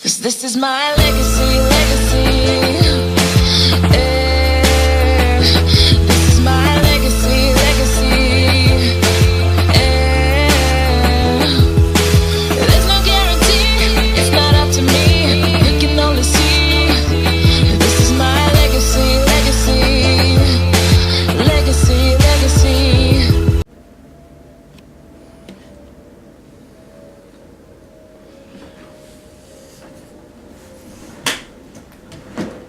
'Cause this is my legacy, legacy. Yeah. This is my legacy, legacy. Yeah. There's no guarantee, it's not up to me. You can only see. This is my legacy, legacy. Legacy, legacy.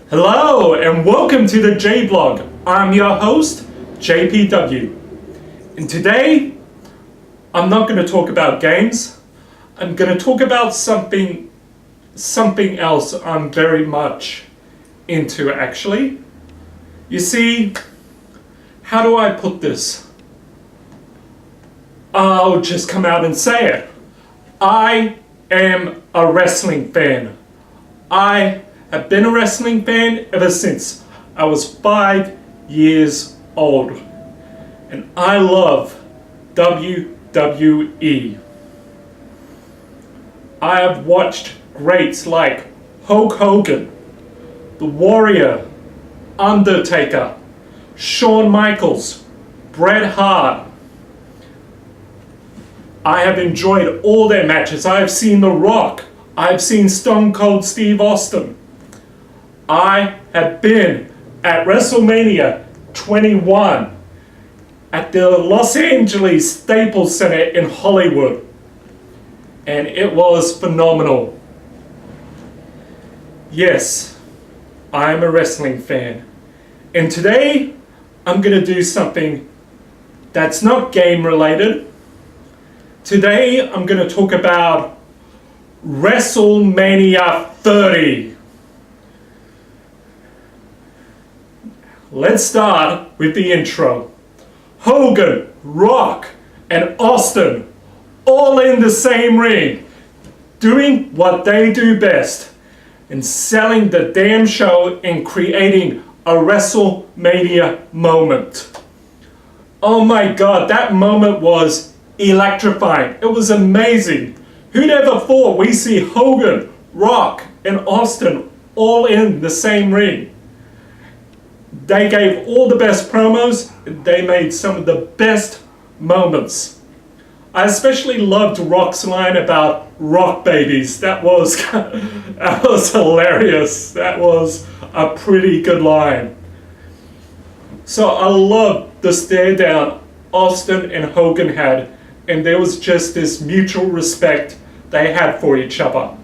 Hello and welcome to the J Blog. I'm your host, JPW. And today, I'm not going to talk about games. I'm going to talk about something else I'm very much into actually. You see, how do I put this? I'll just come out and say it. I am a wrestling fan. I've been a wrestling fan ever since I was 5 years old. And I love WWE. I have watched greats like Hulk Hogan, The Warrior, Undertaker, Shawn Michaels, Bret Hart. I have enjoyed all their matches. I have seen The Rock. I have seen Stone Cold Steve Austin. I have been at WrestleMania 21 at the Los Angeles Staples Center in Hollywood, and it was phenomenal. Yes, I'm a wrestling fan, and today I'm going to do something that's not game related. Today I'm going to talk about WrestleMania 30. Let's start with the intro. Hogan, Rock, and Austin all in the same ring, doing what they do best, and selling the damn show and creating a WrestleMania moment. Oh my god, that moment was electrifying. It was amazing. Who'd ever thought we see Hogan, Rock, and Austin all in the same ring? They gave all the best promos. They made some of the best moments. I especially loved Rock's line about rock babies. That was hilarious. That was a pretty good line. So I loved the stare down Austin and Hogan had, and there was just this mutual respect they had for each other.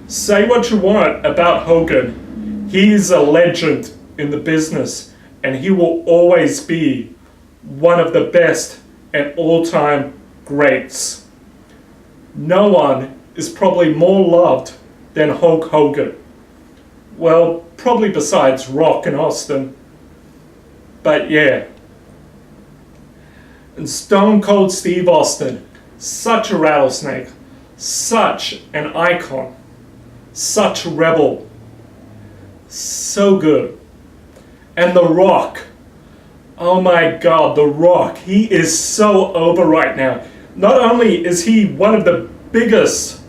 Say what you want about Hogan. He's a legend in the business, and he will always be one of the best and all-time greats. No one is probably more loved than Hulk Hogan. Well, probably besides Rock and Austin. But yeah. And Stone Cold Steve Austin, such a rattlesnake, such an icon, such a rebel, so good. And The Rock, oh my god, The Rock, he is so over right now. Not only is he one of the biggest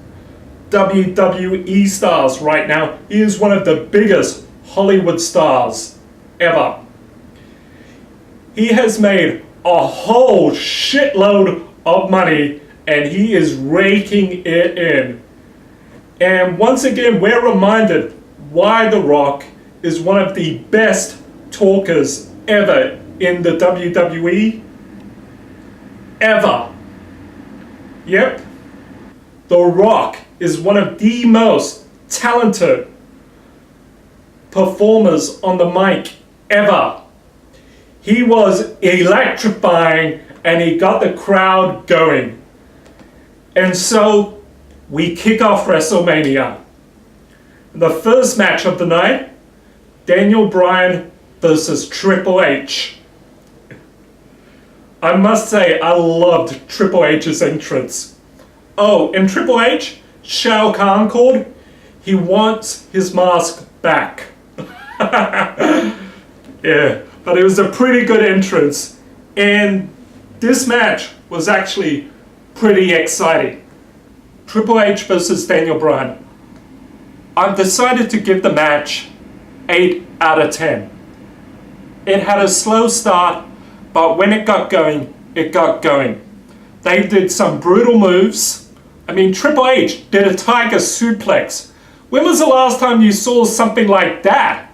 WWE stars right now, he is one of the biggest Hollywood stars ever. He has made a whole shitload of money, and he is raking it in. And once again, we're reminded why The Rock is one of the best talkers ever in the WWE. Ever. Yep. The Rock is one of the most talented performers on the mic ever. He was electrifying and he got the crowd going. And so we kick off WrestleMania. The first match of the night, Daniel Bryan versus Triple H. I must say, I loved Triple H's entrance. Oh, and Triple H, Shao Kahn called, he wants his mask back. Yeah, but it was a pretty good entrance. And this match was actually pretty exciting. Triple H versus Daniel Bryan. I've decided to give the match 8 out of 10. It had a slow start, but when it got going, it got going. They did some brutal moves. I mean, Triple H did a tiger suplex. When was the last time you saw something like that?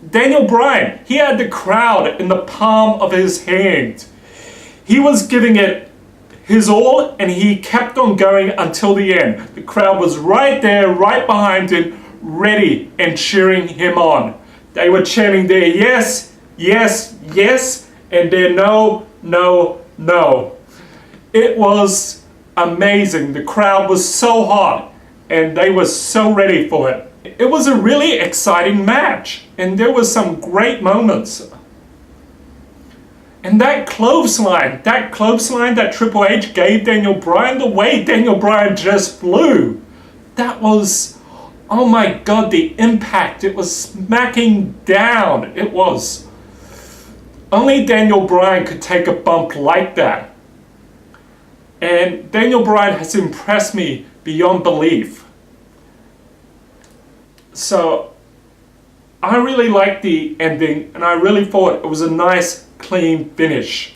Daniel Bryan, he had the crowd in the palm of his hand. He was giving it his all, and he kept on going until the end. The crowd was right there, right behind him, ready and cheering him on. They were chanting their yes, yes, yes, and their no, no, no. It was amazing. The crowd was so hot, and they were so ready for it. It was a really exciting match, and there were some great moments. And that clothesline that Triple H gave Daniel Bryan, the way Daniel Bryan just flew, that was, oh my God, the impact. It was smacking down. It was. Only Daniel Bryan could take a bump like that. And Daniel Bryan has impressed me beyond belief. So I really liked the ending, and I really thought it was a nice, clean finish.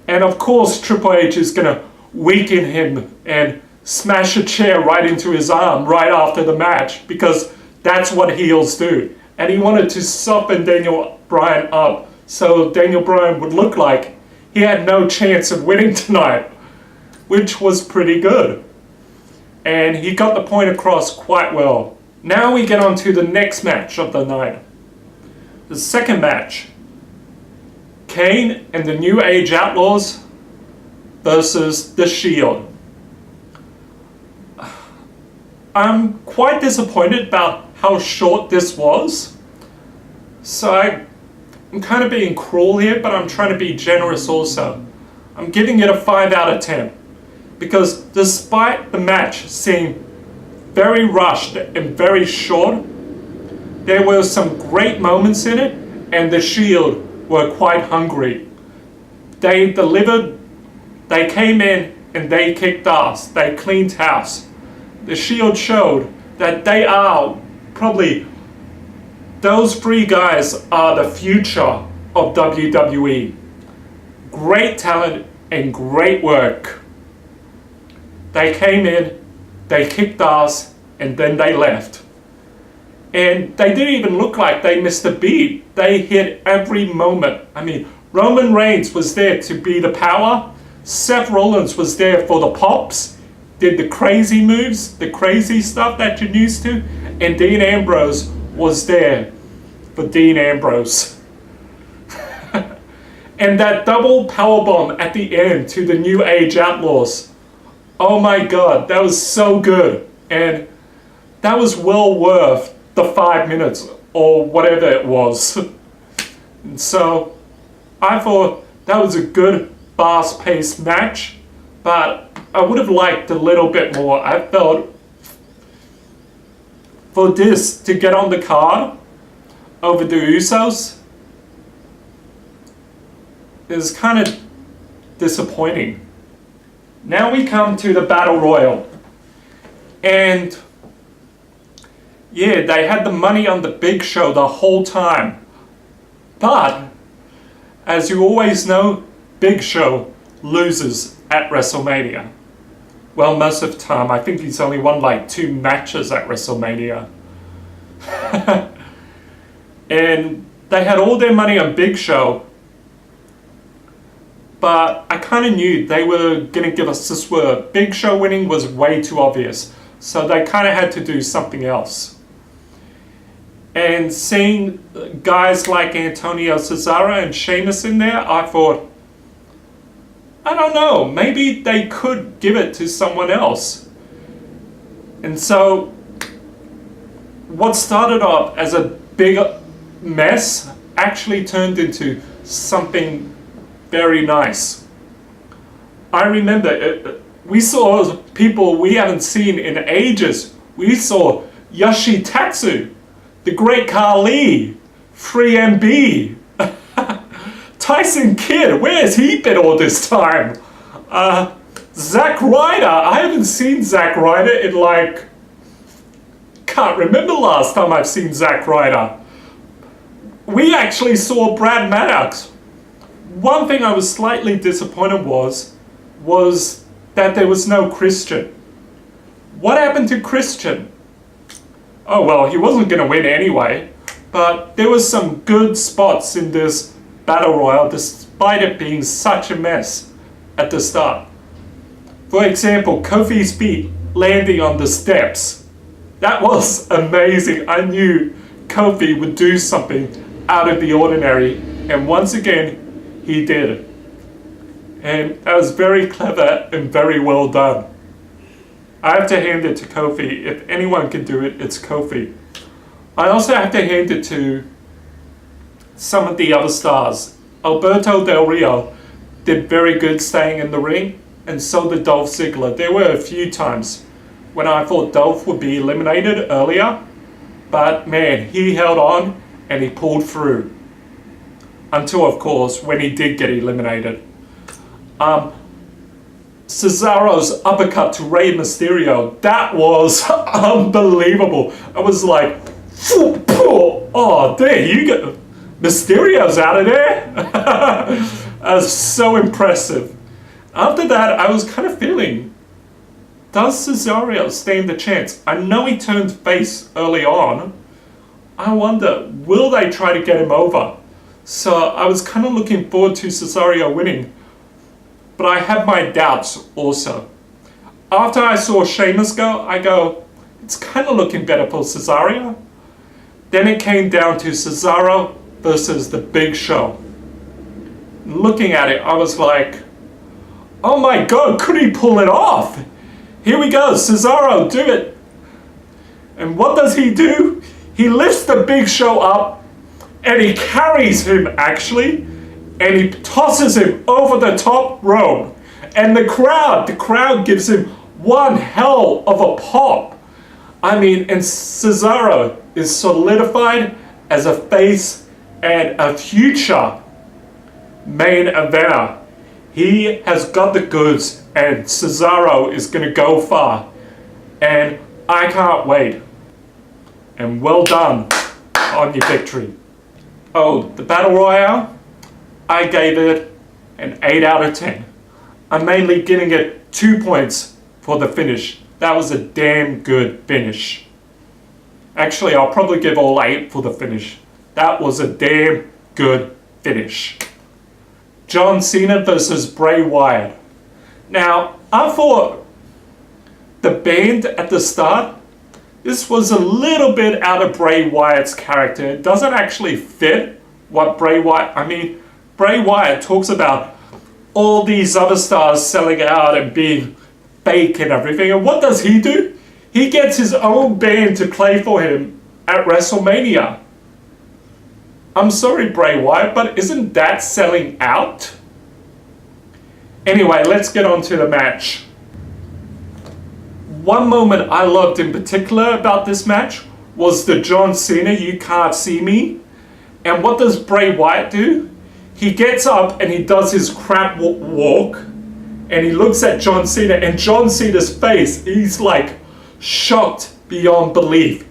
And of course, Triple H is going to weaken him and smash a chair right into his arm right after the match, because that's what heels do. And he wanted to soften Daniel Bryan up so Daniel Bryan would look like he had no chance of winning tonight, which was pretty good. And he got the point across quite well. Now we get on to the next match of the night. The second match. Kane and the New Age Outlaws versus The Shield. I'm quite disappointed about how short this was. So I'm kind of being cruel here, but I'm trying to be generous also. I'm giving it a 5 out of 10. Because despite the match seeming very rushed and very short, there were some great moments in it, and the Shield were quite hungry. They delivered, they came in and they kicked ass, they cleaned house. The Shield showed that they are probably, those three guys are the future of WWE. Great talent and great work. They came in, they kicked ass, and then they left. And they didn't even look like they missed a beat. They hit every moment. I mean, Roman Reigns was there to be the power. Seth Rollins was there for the pops. Did the crazy moves, the crazy stuff that you're used to. And Dean Ambrose was there for Dean Ambrose. And that double powerbomb at the end to the New Age Outlaws. Oh my God, that was so good. And that was well worth the 5 minutes or whatever it was. And so I thought that was a good fast-paced match, but I would have liked a little bit more. I felt for this to get on the card over the Usos is kind of disappointing. Now we come to the Battle Royal. And yeah, they had the money on the Big Show the whole time. But as you always know, Big Show loses at WrestleMania. Well, most of the time. I think he's only won like 2 matches at WrestleMania. And they had all their money on Big Show. But I kind of knew they were going to give us the swerve. Big Show winning was way too obvious. So they kind of had to do something else. And seeing guys like Antonio Cesaro and Sheamus in there, I thought, I don't know, maybe they could give it to someone else. And so what started off as a big mess actually turned into something very nice. I remember we saw people we haven't seen in ages. We saw Yoshitatsu, the Great Khali, 3MB, Tyson Kidd, where's he been all this time? Zack Ryder, I haven't seen Zack Ryder in like a can't remember last time I've seen Zack Ryder. We actually saw Brad Maddox. One thing I was slightly disappointed was that there was no Christian. What happened to Christian? Oh well, he wasn't going to win anyway, but there was some good spots in this Battle Royal despite it being such a mess at the start. For example, Kofi's feet landing on the steps. That was amazing. I knew Kofi would do something out of the ordinary, and once again, he did. And that was very clever and very well done. I have to hand it to Kofi. If anyone can do it, it's Kofi. I also have to hand it to some of the other stars. Alberto Del Rio did very good staying in the ring, and so did Dolph Ziggler. There were a few times when I thought Dolph would be eliminated earlier, but man, he held on and he pulled through. Until, of course, when he did get eliminated. Cesaro's uppercut to Rey Mysterio, that was unbelievable. I was like, oh, there you go. Mysterio's out of there. That was so impressive. After that, I was kind of feeling, does Cesaro stand a chance? I know he turned face early on. I wonder, will they try to get him over? So I was kind of looking forward to Cesaro winning. But I have my doubts also. After I saw Sheamus go, I go, it's kind of looking better for Cesaro. Then it came down to Cesaro versus the Big Show. Looking at it, I was like, oh my god, could he pull it off? Here we go, Cesaro, do it. And what does he do? He lifts the Big Show up and he carries him actually. And he tosses him over the top rope. And the crowd gives him one hell of a pop. I mean, and Cesaro is solidified as a face and a future main eventer. He has got the goods, and Cesaro is going to go far. And I can't wait. And well done on your victory. Oh, the Battle Royale? I gave it an 8 out of 10. I'm mainly giving it 2 points for the finish. That was a damn good finish. Actually, I'll probably give all 8 for the finish. That was a damn good finish. John Cena versus Bray Wyatt. Now, I thought the band at the start, this was a little bit out of Bray Wyatt's character. It doesn't actually fit what Bray Wyatt talks about all these other stars selling out and being fake and everything. And what does he do? He gets his own band to play for him at WrestleMania. I'm sorry, Bray Wyatt, but isn't that selling out? Anyway, let's get on to the match. One moment I loved in particular about this match was the John Cena, you can't see me. And what does Bray Wyatt do? He gets up and he does his crab walk, and he looks at John Cena, and John Cena's face, he's like shocked beyond belief.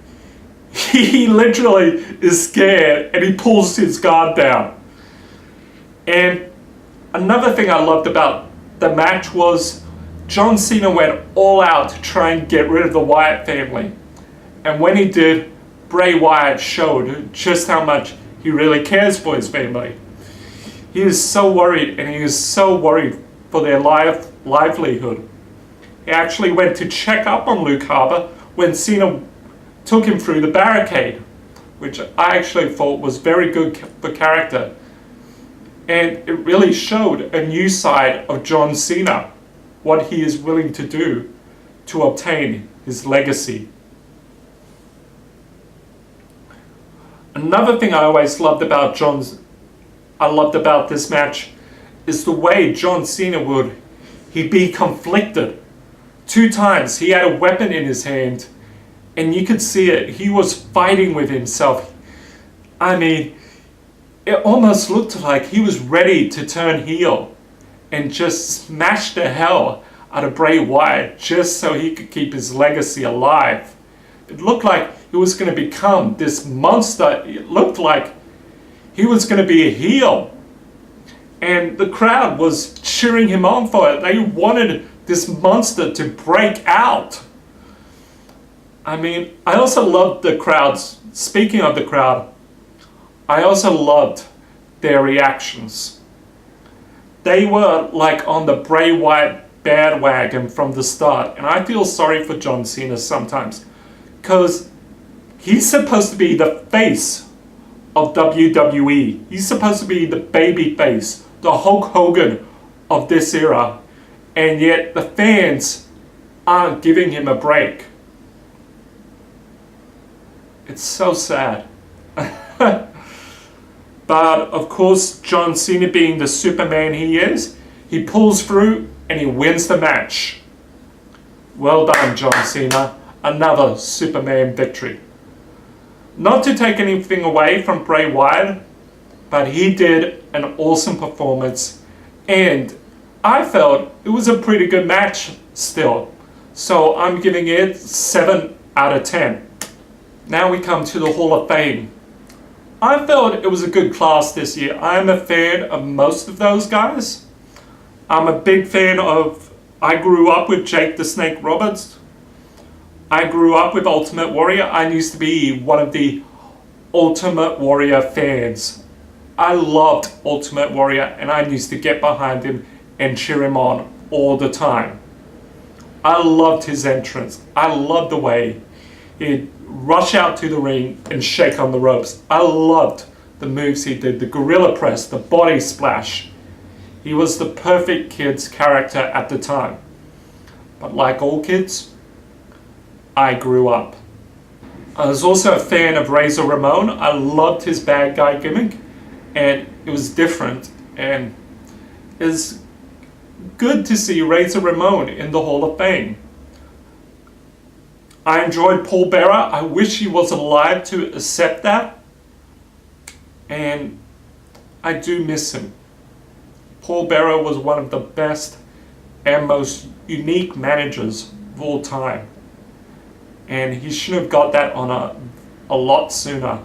He literally is scared and he pulls his guard down. And another thing I loved about the match was John Cena went all out to try and get rid of the Wyatt family. And when he did, Bray Wyatt showed just how much he really cares for his family. He is so worried, and he is so worried for their livelihood. He actually went to check up on Luke Harper when Cena took him through the barricade, which I actually thought was very good for character. And it really showed a new side of John Cena, what he is willing to do to obtain his legacy. Another thing I always loved about this match is the way John Cena he'd be conflicted. 2 times he had a weapon in his hand, and you could see it. He was fighting with himself. I mean, it almost looked like he was ready to turn heel and just smash the hell out of Bray Wyatt just so he could keep his legacy alive. It looked like he was going to become this monster. It looked like he was going to be a heel. And the crowd was cheering him on for it. They wanted this monster to break out. I mean, I also loved the crowds. Speaking of the crowd, I also loved their reactions. They were like on the Bray Wyatt bandwagon from the start. And I feel sorry for John Cena sometimes, because he's supposed to be the face of WWE. He's supposed to be the baby face, the Hulk Hogan of this era. And yet the fans aren't giving him a break. It's so sad. But of course, John Cena, being the Superman he is, he pulls through and he wins the match. Well done, John Cena. Another Superman victory. Not to take anything away from Bray Wyatt, but he did an awesome performance, and I felt it was a pretty good match still. So I'm giving it 7 out of 10. Now we come to the Hall of Fame. I felt it was a good class this year. I'm a fan of most of those guys. I'm a big fan of, I grew up with Jake the Snake Roberts. I grew up with Ultimate Warrior. I used to be one of the Ultimate Warrior fans. I loved Ultimate Warrior, and I used to get behind him and cheer him on all the time. I loved his entrance. I loved the way he'd rush out to the ring and shake on the ropes. I loved the moves he did, the gorilla press, the body splash. He was the perfect kid's character at the time. But like all kids, I grew up. I was also a fan of Razor Ramon. I loved his bad guy gimmick, and it was different, and it's good to see Razor Ramon in the Hall of Fame. I enjoyed Paul Bearer. I wish he was alive to accept that, and I do miss him. Paul Bearer was one of the best and most unique managers of all time, and he should have got that honor a lot sooner.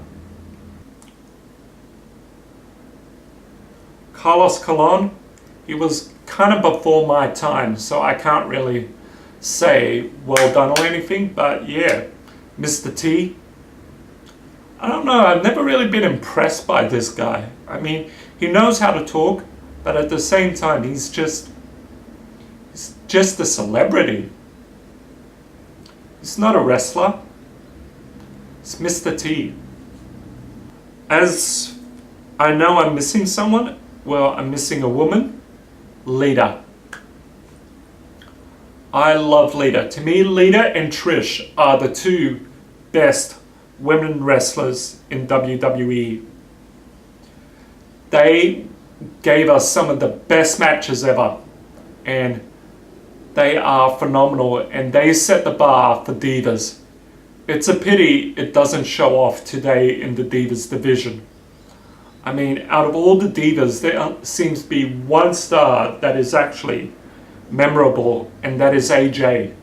Carlos Colon, he was kind of before my time, so I can't really say well done or anything, but yeah, Mr. T. I don't know, I've never really been impressed by this guy. I mean, he knows how to talk, but at the same time, he's just a celebrity. He's not a wrestler. It's Mr. T. As I know I'm missing someone, well, I'm missing a woman, Lita. I love Lita. To me, Lita and Trish are the two best women wrestlers in WWE. They gave us some of the best matches ever, and they are phenomenal, and they set the bar for Divas. It's a pity it doesn't show off today in the Divas division. I mean, out of all the Divas, there seems to be one star that is actually memorable, and that is AJ.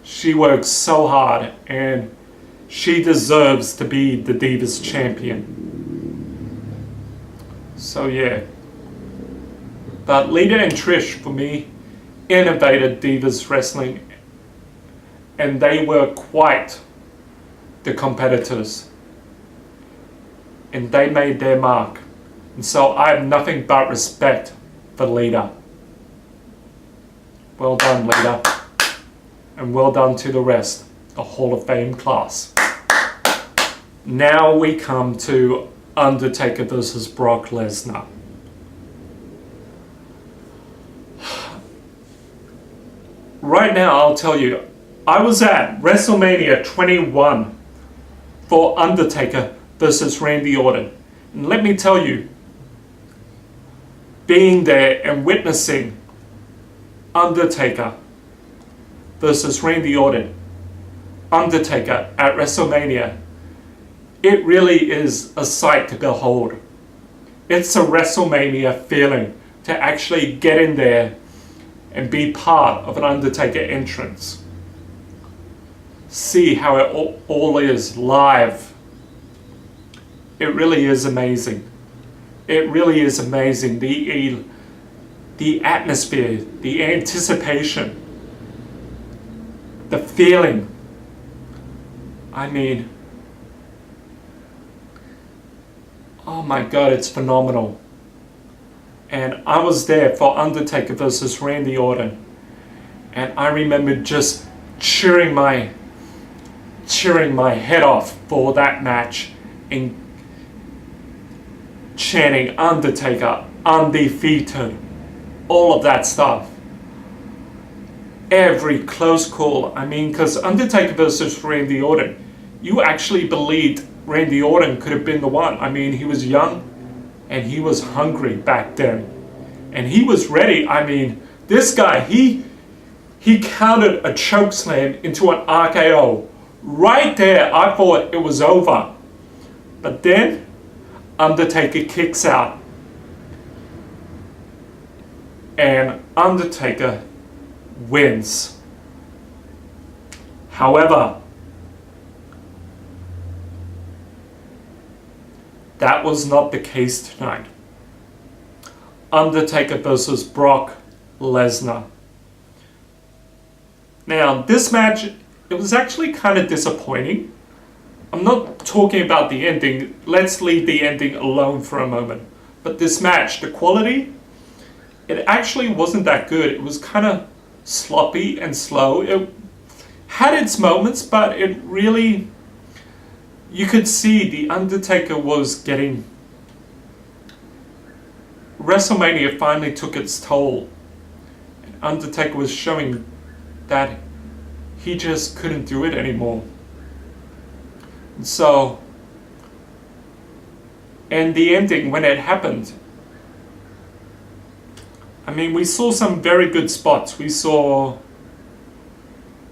She works so hard, and she deserves to be the Divas champion. So yeah. But Lita and Trish, for me, innovated Divas wrestling, and they were quite the competitors, and they made their mark, and so I have nothing but respect for Lita. Well done, Lita, and well done to the rest, the Hall of Fame class. Now we come to Undertaker versus Brock Lesnar. Right now, I'll tell you, I was at WrestleMania 21 for Undertaker versus Randy Orton. And let me tell you, being there and witnessing Undertaker versus Randy Orton, Undertaker at WrestleMania, it really is a sight to behold. It's a WrestleMania feeling to actually get in there and be part of an Undertaker entrance. see how it all is live. It really is amazing. It really is amazing. The atmosphere, the anticipation, the feeling. I mean, oh my God, it's phenomenal. And I was there for Undertaker versus Randy Orton. And I remember just cheering my head off for that match and chanting Undertaker, undefeated, all of that stuff. Every close call, I mean, because Undertaker versus Randy Orton, you actually believed Randy Orton could have been the one. I mean, he was young and he was hungry back then. And he was ready. I mean, this guy, he countered a chokeslam into an RKO. Right there, I thought it was over. But then, Undertaker kicks out. And Undertaker wins. However, that was not the case tonight. Undertaker versus Brock Lesnar. Now, this match, it was actually kind of disappointing. I'm not talking about the ending. Let's leave the ending alone for a moment. But this match, the quality, it actually wasn't that good. It was kind of sloppy and slow. It had its moments, but it really, you could see the Undertaker was getting, WrestleMania finally took its toll. And Undertaker was showing that he just couldn't do it anymore. And so, and the ending, when it happened, I mean, we saw some very good spots.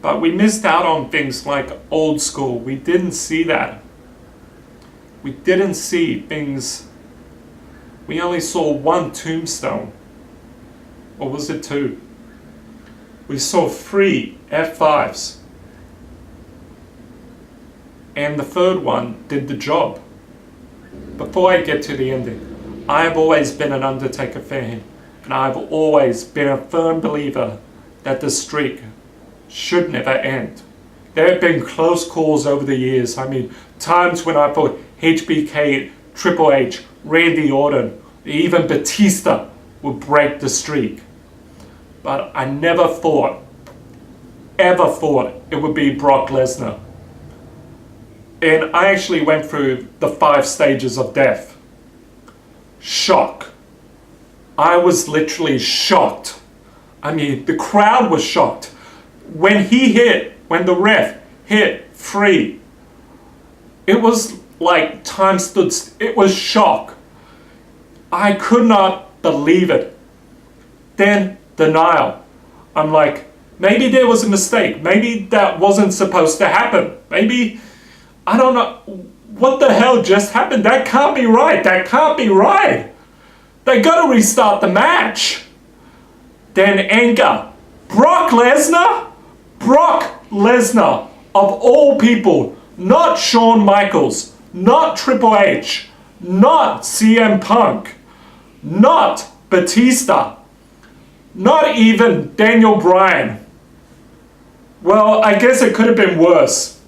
But we missed out on things like old school. We didn't see that. We didn't see things. We only saw one tombstone. Or was it two? We saw 3 F5s. And the third one did the job. Before I get to the ending, I've always been an Undertaker fan. And I've always been a firm believer that the streak should never end. There have been close calls over the years. I mean, times when I thought HBK, Triple H, Randy Orton, even Batista would break the streak. But I never thought, ever thought it would be Brock Lesnar. And I actually went through the 5 stages of death. Shock. I was literally shocked. I mean, the crowd was shocked. When the ref hit 3, it was like time stood still. It was shock. I could not believe it. Then denial. I'm like, maybe there was a mistake. Maybe that wasn't supposed to happen. Maybe, I don't know. What the hell just happened? That can't be right. That can't be right. They gotta restart the match. Then anger. Brock Lesnar? Brock Lesnar, of all people, not Shawn Michaels, not Triple H, not CM Punk, not Batista, not even Daniel Bryan. Well, I guess it could have been worse.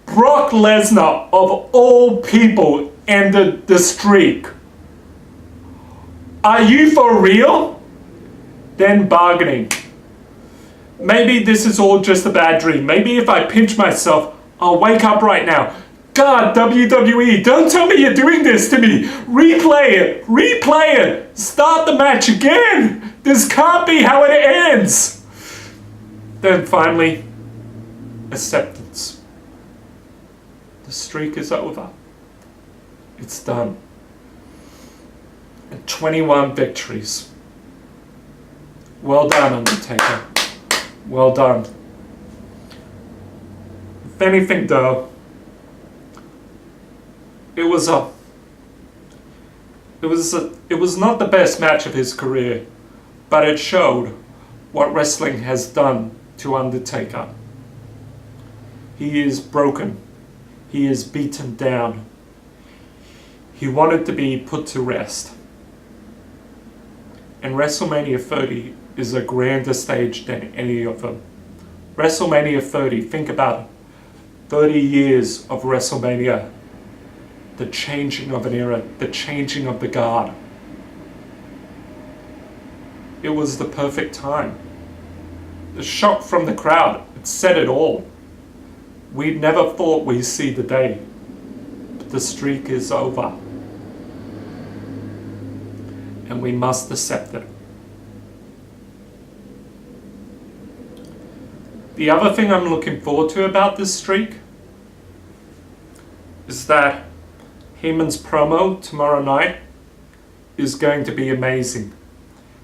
Brock Lesnar, of all people, ended the streak. Are you for real? Then bargaining. Maybe this is all just a bad dream. Maybe if I pinch myself, I'll wake up right now. God, WWE, don't tell me you're doing this to me. Replay it. Replay it. Start the match again. This can't be how it ends. Then finally, acceptance. The streak is over. It's done. And 21 victories. Well done, Undertaker. Well done. If anything though, it was not the best match of his career, but it showed what wrestling has done to Undertaker. He is broken. He is beaten down. He wanted to be put to rest. And WrestleMania 30 is a grander stage than any of them. WrestleMania 30, think about it. 30 years of WrestleMania. The changing of an era, the changing of the guard. It was the perfect time. The shock from the crowd, it said it all. We never thought we'd see the day, but the streak is over. And we must accept it. The other thing I'm looking forward to about this streak is that Heyman's promo tomorrow night is going to be amazing,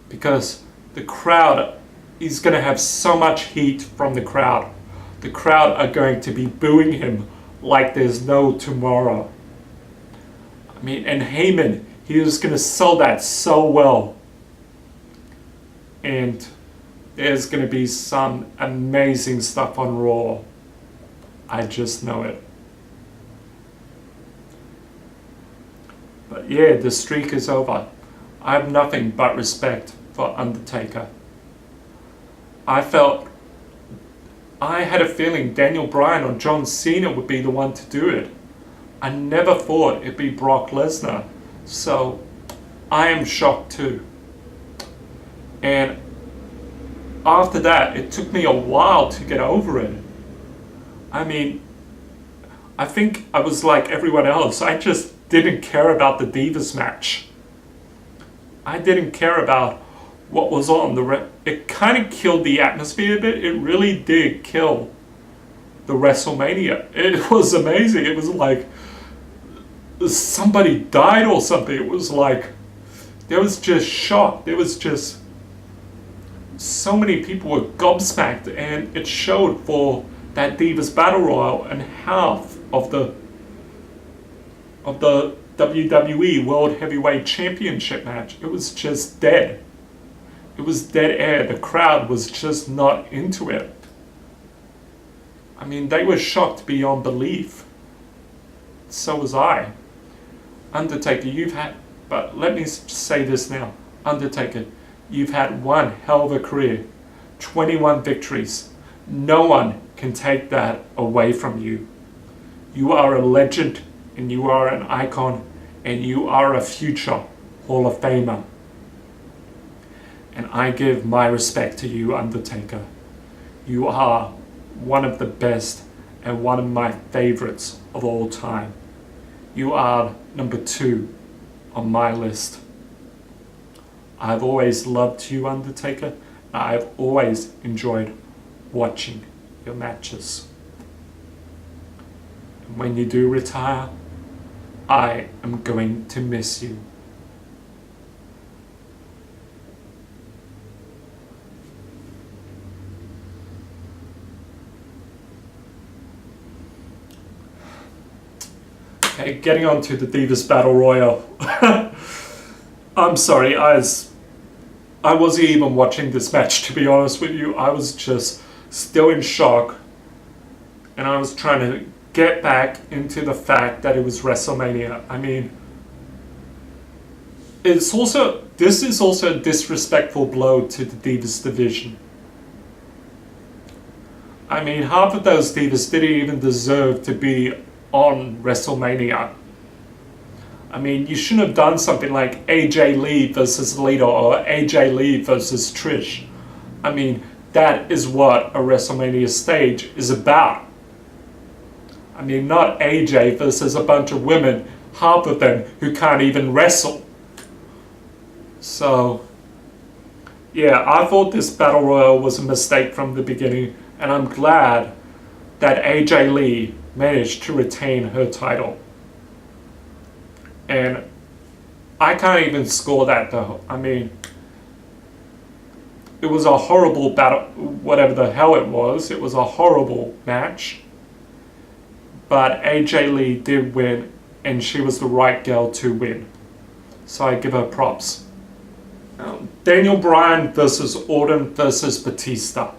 because the crowd is going to have so much heat from the crowd. The crowd are going to be booing him like there's no tomorrow. I mean, and Heyman, he is going to sell that so well. And there's going to be some amazing stuff on Raw. I just know it. But yeah, the streak is over. I have nothing but respect for Undertaker. I had a feeling Daniel Bryan or John Cena would be the one to do it. I never thought it'd be Brock Lesnar. So I am shocked too. And after that, it took me a while to get over it. I mean, I think I was like everyone else. I just didn't care about the Divas match. I didn't care about what was on. It kind of killed the atmosphere a bit. It really did kill the WrestleMania. It was amazing. It was like somebody died or something. It was like, there was just shock. There was just so many people were gobsmacked, and it showed for that Divas Battle Royal, and half of the WWE World Heavyweight Championship match, it was just dead. It was dead air. The crowd was just not into it. I mean, they were shocked beyond belief. So was I. Undertaker, but let me say this now. Undertaker, you've had one hell of a career. 21 victories. No one can take that away from you. You are a legend, and you are an icon, and you are a future Hall of Famer. And I give my respect to you, Undertaker. You are one of the best and one of my favorites of all time. You are number 2 on my list. I've always loved you, Undertaker. I've always enjoyed watching your matches. And when you do retire, I am going to miss you. Okay, getting on to the Divas Battle Royal. I'm sorry, I wasn't even watching this match, to be honest with you. I was just still in shock, and I was trying to get back into the fact that it was WrestleMania. I mean, this is also a disrespectful blow to the Divas division. I mean, half of those Divas didn't even deserve to be on WrestleMania. I mean, you shouldn't have done something like AJ Lee versus Lita or AJ Lee versus Trish. I mean, that is what a WrestleMania stage is about. I mean, not AJ versus a bunch of women, half of them who can't even wrestle. So, yeah, I thought this Battle Royal was a mistake from the beginning, and I'm glad that AJ Lee managed to retain her title. And I can't even score that though. I mean, it was a horrible battle, whatever the hell it was. It was a horrible match. But AJ Lee did win, and she was the right girl to win. So I give her props. Daniel Bryan versus Orton versus Batista.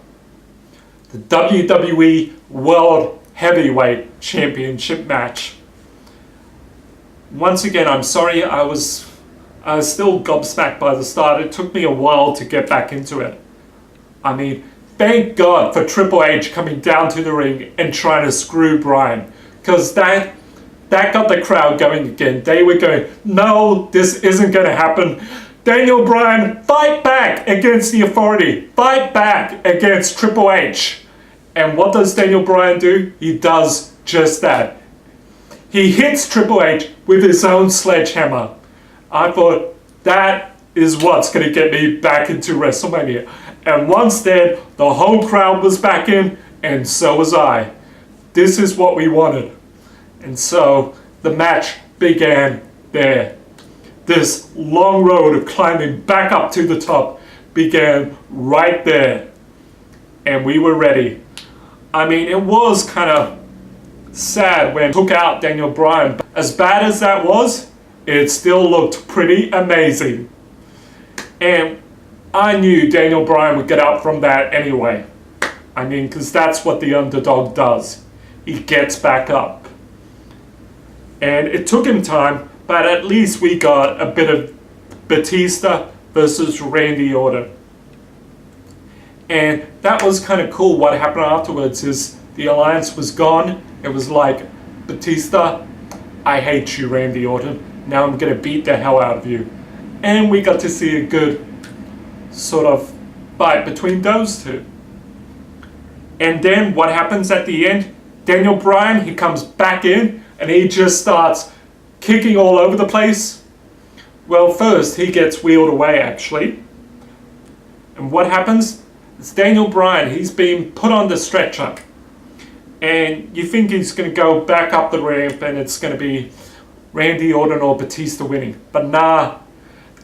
The WWE World Heavyweight Championship match. Once again, I'm sorry, I was still gobsmacked by the start. It took me a while to get back into it. I mean, thank God for Triple H coming down to the ring and trying to screw Bryan, because that got the crowd going again. They were going, no, this isn't going to happen. Daniel Bryan, fight back against the authority. Fight back against Triple H. And what does Daniel Bryan do? He does just that. He hits Triple H with his own sledgehammer. I thought, that is what's going to get me back into WrestleMania. And once then, the whole crowd was back in, and so was I. This is what we wanted. And so, the match began there. This long road of climbing back up to the top began right there. And we were ready. I mean, it was kind of sad when took out Daniel Bryan. As bad as that was, it still looked pretty amazing. And I knew Daniel Bryan would get up from that anyway. I mean, because that's what the underdog does. He gets back up. And it took him time, but at least we got a bit of Batista versus Randy Orton. And that was kind of cool. What happened afterwards is the alliance was gone. It was like, Batista, I hate you, Randy Orton. Now I'm going to beat the hell out of you. And we got to see a good sort of fight between those two. And then what happens at the end? Daniel Bryan, he comes back in and he just starts kicking all over the place. Well, first he gets wheeled away actually. And what happens? It's Daniel Bryan, he's being put on the stretcher. And you think he's going to go back up the ramp and it's going to be Randy Orton or Batista winning. But nah,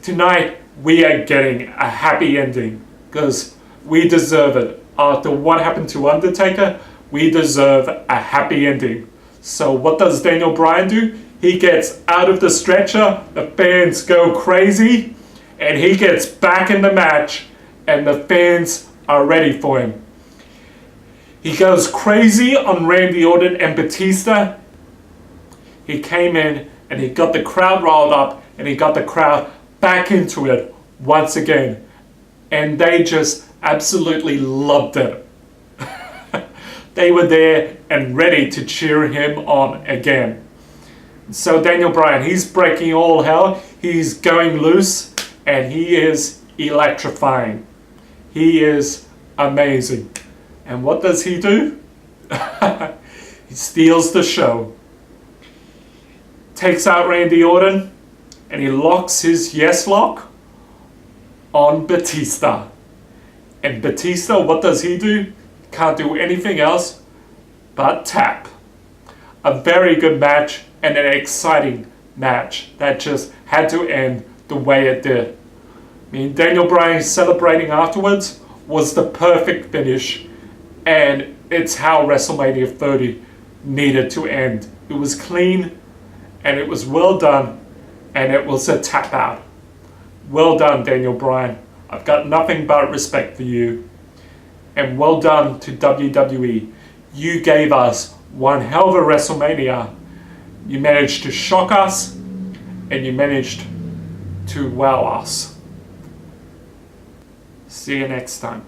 tonight we are getting a happy ending because we deserve it. After what happened to Undertaker, we deserve a happy ending. So what does Daniel Bryan do? He gets out of the stretcher, the fans go crazy, and he gets back in the match, and the fans are ready for him. He goes crazy on Randy Orton and Batista. He came in and he got the crowd riled up and he got the crowd back into it once again. And they just absolutely loved it. They were there and ready to cheer him on again. So Daniel Bryan, he's breaking all hell. He's going loose and he is electrifying. He is amazing. And what does he do? He steals the show. Takes out Randy Orton and he locks his yes lock on Batista. And Batista, what does he do? Can't do anything else but tap. A very good match and an exciting match that just had to end the way it did. I mean, Daniel Bryan celebrating afterwards was the perfect finish, and it's how WrestleMania 30 needed to end. It was clean, and it was well done, and it was a tap out. Well done, Daniel Bryan. I've got nothing but respect for you. And well done to WWE. You gave us one hell of a WrestleMania. You managed to shock us, and you managed to wow us. See you next time.